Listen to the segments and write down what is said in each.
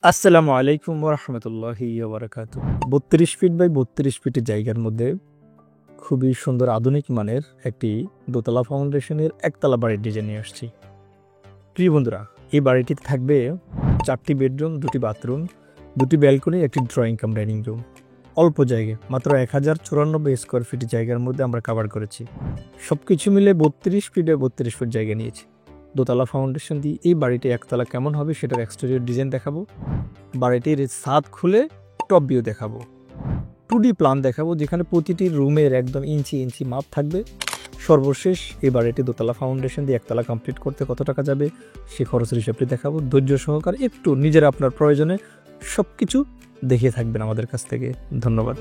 আসসালামু আলাইকুম ওয়া রাহমাতুল্লাহি ওয়া বারাকাতুহু। ৩২ ফিট বাই ৩২ ফিটের জায়গার মধ্যে খুবই সুন্দর আধুনিক মানের একটি দোতলা ফাউন্ডেশনের একতলা বাড়ির ডিজাইন নিয়ে আসছি। প্রিয় বন্ধুরা, এই বাড়িটিতে থাকবে ৪টি বেডরুম, ২টি বাথরুম, ২টি ব্যালকনি, একটি ড্রয়িং কাম ডাইনিং রুম। অল্প জায়গায় মাত্র ১,০৯৪ স্কোয়ার ফিটের জায়গার মধ্যে আমরা কভার করেছি। সবকিছু মিলে ৩২ ফিটে ৩২ ফিট জায়গা নিয়েছি। দোতলা ফাউন্ডেশন দিয়ে এই বাড়িটি একতলা কেমন হবে সেটার এক্সটেরিয়র ডিজাইন দেখাবো। বাড়িটির ছাদ খুলে টপ ভিউ দেখাবো। 2D প্ল্যান দেখাবো, যেখানে প্রতিটি রুমের একদম ইঞ্চি ইঞ্চি মাপ থাকবে। সর্বশেষ এই বাড়িটি দোতলা ফাউন্ডেশন দিয়ে একতলা কমপ্লিট করতে কত টাকা যাবে সে খরচের হিসাবটি দেখাবো। ধৈর্য সহকারে একটু নিজের আপনার প্রয়োজনে সব কিছু দেখিয়ে থাকবেন আমাদের কাছ থেকে। ধন্যবাদ।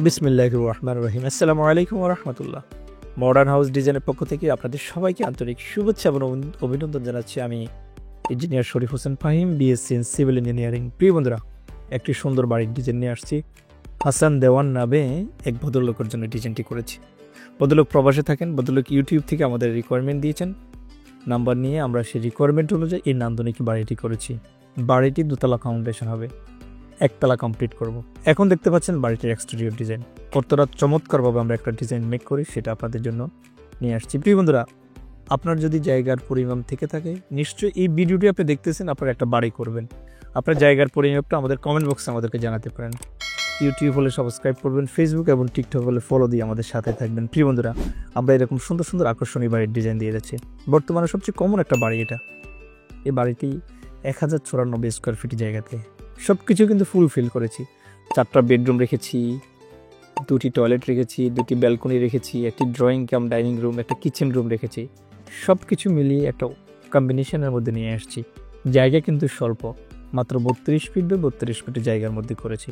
বিসমিল্লাহির রহমানির রহিম। আসসালামু আলাইকুম ওয়া রাহমাতুল্লাহ। মডার্ন হাউস ডিজাইনের পক্ষ থেকে আপনাদের সবাইকে আন্তরিক শুভেচ্ছা এবং অভিনন্দন জানাচ্ছি। আমি engineer Sharif Hossain Fahim, BSc in civil engineering. প্রিয় বন্ধুরা, একটি সুন্দর বাড়ির ডিজাইন নিয়ে আসছি। হাসান দেওয়ান নামে এক ভদ্রলোকের জন্য ডিজাইনটি করেছি। ভদ্রলোক প্রবাসে থাকেন। ভদ্রলোক ইউটিউব থেকে আমাদের রিকোয়ারমেন্ট দিয়েছেন, নাম্বার নিয়ে আমরা সেই রিকোয়ারমেন্ট অনুযায়ী এই নান্দনিক বাড়িটি করেছি। বাড়িটি দোতলা ফাউন্ডেশন হবে, একতলা কমপ্লিট করব। এখন দেখতে পাচ্ছেন বাড়িটির এক্সটেরিয়র ডিজাইন। কতটা চমৎকারভাবে আমরা একটা ডিজাইন মেক করি সেটা আপনাদের জন্য নিয়ে আসছি। প্রিয় বন্ধুরা, আপনার যদি জায়গার পরিমাণ থেকে থাকে, নিশ্চয়ই এই ভিডিওটি আপনি দেখতেছেন, আপনার একটা বাড়ি করবেন। আপনার জায়গার পরিমাপটা আমাদের কমেন্ট বক্সে আমাদেরকে জানাতে পারেন। ইউটিউব হলে সাবস্ক্রাইব করবেন, ফেসবুক এবং টিকটক হলে ফলো দিয়ে আমাদের সাথে থাকবেন। প্রিয় বন্ধুরা, আমরা এরকম সুন্দর সুন্দর আকর্ষণীয় বাড়ির ডিজাইন দিয়ে যাচ্ছি। বর্তমানে সবচেয়ে কমন একটা বাড়ি এটা। এই বাড়িটি ১,০৯৪ স্কোয়ার ফিট জায়গাতে সব কিছু কিন্তু ফুলফিল করেছি। 4টা বেডরুম রেখেছি, 2টি টয়লেট রেখেছি, 2টি ব্যালকনি রেখেছি, একটি ড্রয়িং কাম ডাইনিং রুম, একটা কিচেন রুম রেখেছি। সব কিছু মিলিয়ে একটা কম্বিনেশনের মধ্যে নিয়ে আসছি। জায়গা কিন্তু স্বল্প, মাত্র ৩২ ফিট বা ৩২ ফিটের জায়গার মধ্যে করেছি।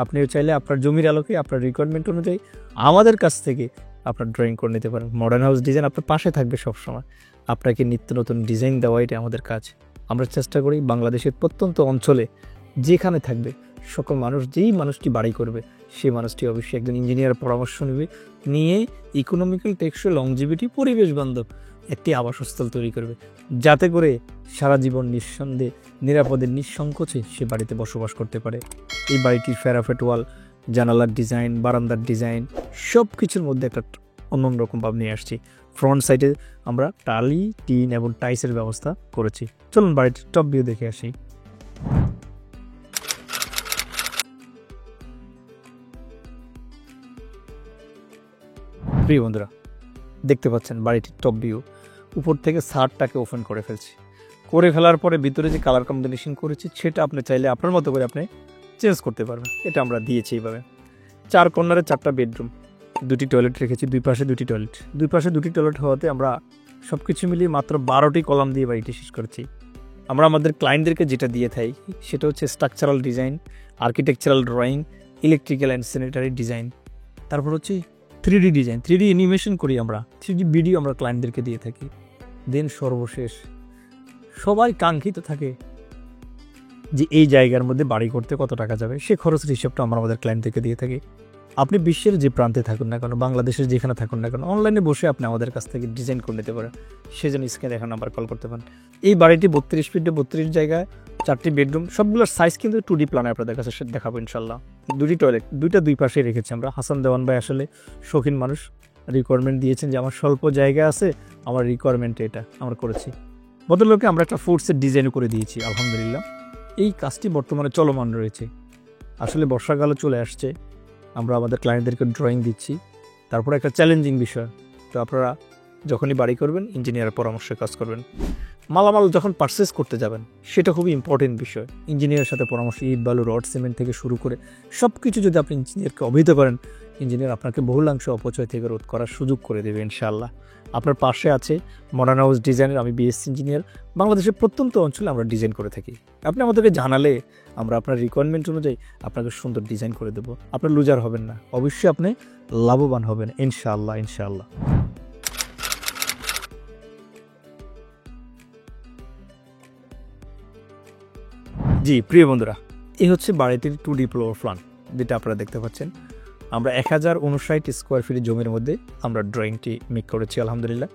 আপনিও চাইলে আপনার জমির আলোকে আপনার রিকোয়ারমেন্ট অনুযায়ী আমাদের কাছ থেকে আপনার ড্রয়িং করে নিতে পারেন। মডার্ন হাউস ডিজাইন আপনার পাশে থাকবে সবসময়। আপনাকে নিত্য নতুন ডিজাইন দেওয়া এটা আমাদের কাজ। আমরা চেষ্টা করি বাংলাদেশের প্রত্যন্ত অঞ্চলে যেখানে থাকবে সকল মানুষ, যেই মানুষটি বাড়ি করবে সেই মানুষটি অবশ্যই একজন ইঞ্জিনিয়ার পরামর্শ নিয়ে ইকোনমিক্যাল, টেকসই, লংজিভিটি, পরিবেশ বান্ধব একটি আবাসস্থল তৈরি করবে, যাতে করে সারা জীবন নিঃসন্দেহে, নিরাপদে, নিঃসংকোচে সে বাড়িতে বসবাস করতে পারে। এই বাড়িটির ফেরাফেট ওয়াল, জানালার ডিজাইন, বারান্দার ডিজাইন সব কিছুর মধ্যে একটা অন্যরকম ভাব নিয়ে আসছি। ফ্রন্ট সাইডে আমরা টালি, টিন এবং টাইসের ব্যবস্থা করেছি। চলুন বাড়িটির টপ ভিউ দেখে আসি। প্রিয় বন্ধুরা, দেখতে পাচ্ছেন বাড়িটির টপ ভিউ। উপর থেকে ছাদটাকে ওপেন করে ফেলার পরে ভিতরে যে কালার কম্বিনেশন করেছি সেটা আপনি চাইলে আপনার মতো করে আপনি চেঞ্জ করতে পারবেন। এটা আমরা দিয়েছি এইভাবে। 4 কর্নারে 4টা বেডরুম, 2টি টয়লেট রেখেছি, দুই পাশে 2টি টয়লেট হওয়াতে আমরা সব কিছু মিলিয়ে মাত্র 12টি কলাম দিয়ে বাড়িটি শেষ করেছি। আমরা আমাদের ক্লায়েন্টদেরকে যেটা দিয়ে থাকি সেটা হচ্ছে structural design, architectural drawing, electrical and sanitary design, তারপর হচ্ছে 3D ডিজাইন, 3D অ্যানিমেশন করি আমরা, 3D ভিডিও আমরা ক্লায়েন্টদেরকে দিয়ে থাকি। দেন সর্বশেষ সবাই কাঙ্ক্ষিত থাকে যে এই জায়গার মধ্যে বাড়ি করতে কত টাকা যাবে, সে খরচের হিসাবটা আমরা আমাদের ক্লায়েন্টদেরকে দিয়ে থাকি। আপনি বিশ্বের যে প্রান্তে থাকুন না কেন, বাংলাদেশের যেখানে থাকুন না কেন, অনলাইনে বসে আপনি আমাদের কাছ থেকে ডিজাইন করে নিতে পারেন। সেজন্য স্ক্রিনে দেখা নাম্বার কল করতে পারেন। এই বাড়িটি 32 ফিটে 32 জায়গায়, 4টি বেডরুম, সবগুলোর সাইজ কিন্তু 2D প্ল্যানে আপনাদের কাছে দেখাবো ইনশাল্লাহ। 2টি টয়লেট, 2টা দুই পাশে রেখেছি আমরা। হাসান দেওয়ান ভাই আসলে শৌখিন মানুষ, রিকোয়ারমেন্ট দিয়েছেন যে আমার স্বল্প জায়গা আছে, আমার রিকোয়ারমেন্টে এটা আমরা করেছি। ভদ্রলোকে আমরা একটা ফোর্সের ডিজাইন করে দিয়েছি আলহামদুলিল্লাহ। এই কাজটি বর্তমানে চলমান রয়েছে। আসলে বর্ষাকালে চলে আসছে, আমরা আমাদের ক্লায়েন্টদেরকে ড্রয়িং দিচ্ছি। তারপরে একটা চ্যালেঞ্জিং বিষয়, তো আপনারা যখনই বাড়ি করবেন ইঞ্জিনিয়ারের পরামর্শে কাজ করবেন। মালামাল যখন পারচেস করতে যাবেন সেটা খুবই ইম্পর্টেন্ট বিষয়। ইঞ্জিনিয়ারের সাথে পরামর্শ, ইট বালু রড সিমেন্ট থেকে শুরু করে সব কিছু যদি আপনি ইঞ্জিনিয়ারকে অবহিত করেন, ইঞ্জিনিয়ার আপনাকে বহুলাংশ অপচয় থেকে রোধ করার সুযোগ করে দেবে ইনশাআল্লাহ। আপনার পাশে আছে মডার্ন হাউস ডিজাইনের। আমি বিএসসি ইঞ্জিনিয়ার, বাংলাদেশের প্রত্যন্ত অঞ্চলে আমরা ডিজাইন করে থাকি। আপনি আমাদেরকে জানালে আমরা আপনার রিকোয়ারমেন্ট অনুযায়ী আপনাকে সুন্দর ডিজাইন করে দেবো। আপনার লুজার হবেন না, অবশ্যই আপনি লাভবান হবেন ইনশাআল্লাহ ইনশাআল্লাহ। জি প্রিয় বন্ধুরা, এই হচ্ছে বাড়িটির 2D ফ্লোর প্ল্যান যেটা আপনারা দেখতে পাচ্ছেন। আমরা 1059 স্কোয়ার ফিট জমির মধ্যে আমরা ড্রয়িংটি মেক করেছি আলহামদুলিল্লাহ।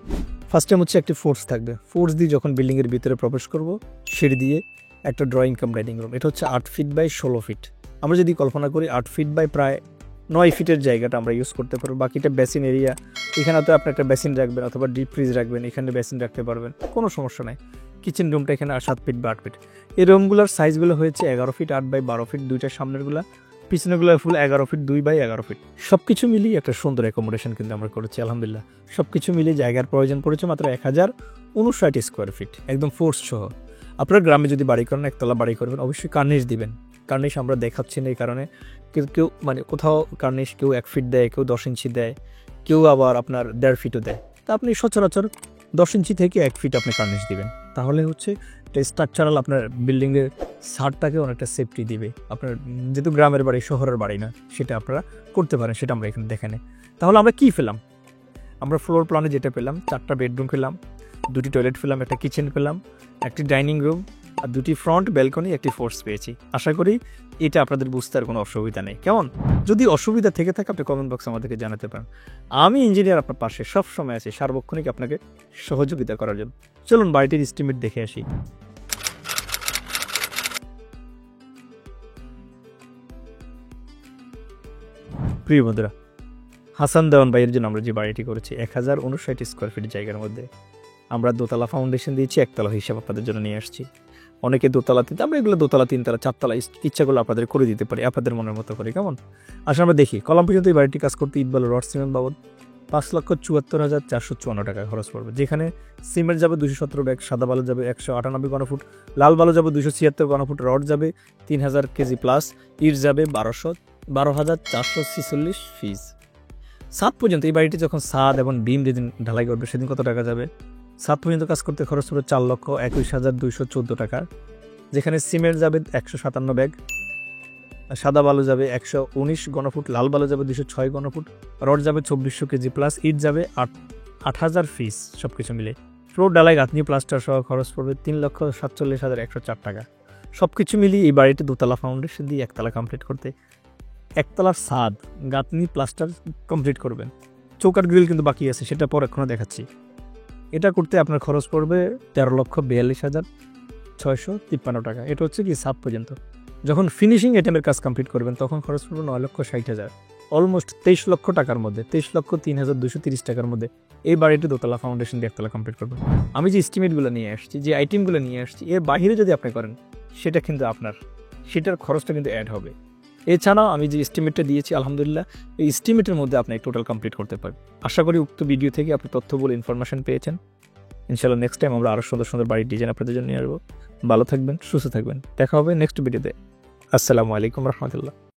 ফার্স্ট টাইম হচ্ছে একটি ফোর্স থাকবে, ফোর্স দিয়ে যখন বিল্ডিংয়ের ভিতরে প্রবেশ করব সিঁড়ি দিয়ে একটা ড্রয়িং কাম ডাইনিং রুম। এটা হচ্ছে 8 ফিট বাই 16 ফিট। আমরা যদি কল্পনা করি 8 ফিট বাই প্রায় 9 ফিটের জায়গাটা আমরা ইউজ করতে পারবো। বাকিটা বেসিন এরিয়া, এখানে তো আপনি একটা বেসিন রাখবেন অথবা ডিপ ফ্রিজ রাখবেন, এখানে বেসিন রাখতে পারবেন, কোনো সমস্যা নাই। কিচেন রুমটা এখানে 7 ফিট বা 8 ফিট। এই রুমগুলোর সাইজগুলো হয়েছে 11 ফিট 8 বাই 12 ফিট, দুইটা সামনেরগুলা, পিছনেগুলো ফুল 11 ফিট 2 বাই 11 ফিট। সব কিছু মিলিয়ে একটা সুন্দর অ্যাকোমোডেশন কিন্তু আমরা করেছি আলহামদুলিল্লাহ। সব কিছু মিলিয়ে জায়গার প্রয়োজন পড়েছে মাত্র 1059 স্কোয়ার ফিট, একদম ফোর্স সহ। আপনার গ্রামে যদি বাড়ি করেন, একতলা বাড়ি করবেন, অবশ্যই কার্নিশ দিবেন। কার্নিশ আমরা দেখাচ্ছি না এই কারণে, কেউ মানে কোথাও কার্নিশ কেউ 1 ফিট দেয়, কেউ 10 ইঞ্চি দেয়, কেউ আবার আপনার 1.5 ফিটও দেয়। তা আপনি সচরাচর 10 ইঞ্চি থেকে 1 ফিট আপনি কার্নিশ দিবেন, তাহলে হচ্ছে স্ট্রাকচারাল আপনার বিল্ডিংয়ের ছাদটাকে অনেকটা সেফটি দিবে। আপনার যেহেতু গ্রামের বাড়ি শহরের বাড়ি না, সেটা আপনারা করতে পারেন, সেটা আমরা এখানে দেখে নেই। তাহলে আমরা কি পেলাম? আমরা ফ্লোর প্ল্যানে যেটা পেলাম, 4টা বেডরুম পেলাম, 2টি টয়লেট পেলাম, একটা কিচেন পেলাম, একটি ডাইনিং রুম আর 2টি ফ্রন্ট ব্যালকনি, একটি ফোর্স পেয়েছি। আশা করি এটা আপনাদের বুঝতে আর কোনো অসুবিধা নেই। কেমন? যদি অসুবিধা থেকে থাকে আপনি কমেন্ট বক্সে আমাদেরকে জানাতে পারেন। আমি ইঞ্জিনিয়ার আপনার পাশে সব সময় আছি, সার্বক্ষণিক আপনাকে সহযোগিতা করার জন্য। চলুন বাড়িটির এস্টিমেট দেখে আসি। প্রিয় বন্ধুরা, হাসান দেওয়ান ভাইয়ের জন্য আমরা যে বাড়িটি করেছি 1059 স্কোয়ার ফিট জায়গার মধ্যে, আমরা দোতলা ফাউন্ডেশন দিয়েছি, একতলা হিসাব আপনাদের জন্য নিয়ে আসছি। অনেকে দোতলা, আমরা এগুলো দোতলা 3তলা 4তলা ইচ্ছাগুলো আপনাদের করে দিতে পারি আপনাদের মনের মতো করে। কেমন? আসলে আমরা দেখি কলম পর্যন্ত এই বাড়িটি কাজ করতে ইট বালু রড সিমেন্ট বাবদ 5,74,454 টাকা খরচ পড়বে, যেখানে সিমেন্ট যাবে 217 ব্যাগ, সাদা বালু যাবে 198 ঘনফুট, লাল বালু যাবে 276 ঘনফুট, রড যাবে 3000 কেজি প্লাস, ইট যাবে 12,446 ফিজ। ছাদ পর্যন্ত এই বাড়িটি যখন ছাদ এবং বিম যেদিন ঢালাই করবে সেদিন কত টাকা যাবে? ছাদ পর্যন্ত কাজ করতে খরচ পড়বে 4,21,214 টাকা, যেখানে সিমেন্ট যাবে 157 ব্যাগ, সাদা বালু যাবে 119 ঘনফুট, লাল বালু যাবে 206 ঘনফুট, রড যাবে 2400 কেজি প্লাস, ইট যাবে 8,000 ফিস। সব কিছু মিলে ফ্লোর ডালাই গাঁথনি প্লাস্টার সহ খরচ পড়বে 3,47,104 টাকা। সব কিছু মিলিয়ে এই বাড়িটি দোতলা ফাউন্ডেশন দিয়ে একতলা কমপ্লিট করতে, একতলার ছাদ গাঁথনি প্লাস্টার কমপ্লিট করবেন, চৌকাঠ গ্রিল কিন্তু বাকি আছে, সেটা পর এখনও দেখাচ্ছি। এটা করতে আপনার খরচ পড়বে 13,42,653 টাকা। এটা হচ্ছে কি ছাদ পর্যন্ত। যখন ফিনিশিং আইটেমের কাজ কমপ্লিট করবেন তখন খরচ পড়বে 9,60,000, অলমোস্ট 23 লক্ষ টাকার মধ্যে, 23,03,230 টাকার মধ্যে এই বাড়িটি দোতলা ফাউন্ডেশন দিয়ে একতলা কমপ্লিট করবেন। আমি যে এস্টিমেটগুলো নিয়ে আসছি, যে আইটেমগুলো নিয়ে আসছি, এর বাইরে যদি আপনি করেন সেটা কিন্তু আপনার, সেটার খরচটা কিন্তু অ্যাড হবে। এছাড়াও আমি যে এস্টিমেটটা দিয়েছি আলহামদুলিল্লাহ এই এস্টিমেটের মধ্যে আপনি টোটাল কমপ্লিট করতে পারেন। আশা করি উক্ত ভিডিও থেকে আপনি তথ্যবহুল ইনফরমেশন পেয়েছেন। ইনশাআল্লাহ নেক্সট টাইম আমরা আরও সুন্দর সুন্দর বাড়ির ডিজাইন আপনাদের জন্য নিয়ে আসবো। ভালো থাকবেন, সুস্থ থাকবেন, দেখা হবে নেক্সট ভিডিওতে। আসসালামু আলাইকুম রহমতুল্লাহ।